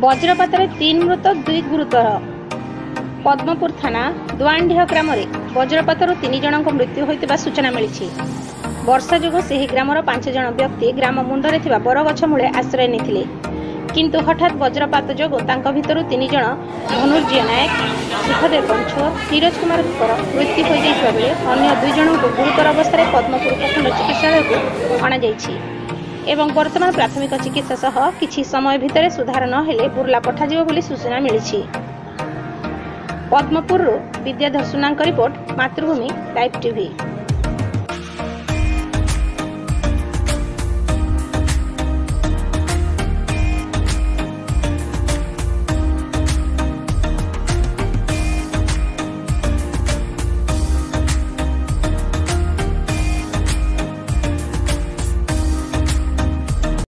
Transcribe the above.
ବଜ୍ରପାତରେ 3 ମୃତ 2 ଗୁରୁତର। ପଦ୍ମପୁର ଥାନା ଦୁଆଣ୍ଡିହ ଗ୍ରାମରେ ବଜ୍ରପାତରୁ 3 ଜଣଙ୍କ ମୃତ୍ୟୁ ହୋଇଥିବା ସୂଚନା ମିଳିଛି। ବର୍ଷା ଯୋଗୁଁ ସେହି ଗ୍ରାମର 5 ଜଣ ବ୍ୟକ୍ତି ଗ୍ରାମ ମୁଣ୍ଡରେ ଥିବା ବରଗଛ ମୂଳେ ଆଶ୍ରୟ ନେଇଥିଲେ, କିନ୍ତୁ ହଠାତ୍ ବଜ୍ରପାତ ଯୋଗୁଁ ତାଙ୍କ ଭିତରୁ 3 ଜଣ ଧନୁର୍ଜୟ ନାୟକ, ସୁଖଦେବ ବଂଛୋର, ନିରଜ କୁମାରଙ୍କର ମୃତ୍ୟୁ ହୋଇଯାଇଥିବା ବେଳେ ଅନ୍ୟ 2 ଜଣଙ୍କୁ ଗୁରୁତର ଅବସ୍ଥାରେ ପଦ୍ମପୁର ପ୍ରଖଣ୍ଡ ଚିକିତ୍ସାଳୟକୁ ଅଣାଯାଇଛି ଏବଂ ବର୍ତ୍ତମାନ ପ୍ରାଥମିକ ଚିକିତ୍ସା ସହ କିଛି ସମୟ ଭିତରେ ସୁଧାର ନ ହେଲେ ବୁର୍ଲା ପଠାଯିବ ବୋଲି ସୂଚନା ମିଳିଛି। ପଦ୍ମପୁରରୁ ବିଦ୍ୟାଧର ସୁନାଙ୍କ ରିପୋର୍ଟ, ମାତୃଭୂମି ଲାଇଭ୍ ଟିଭି।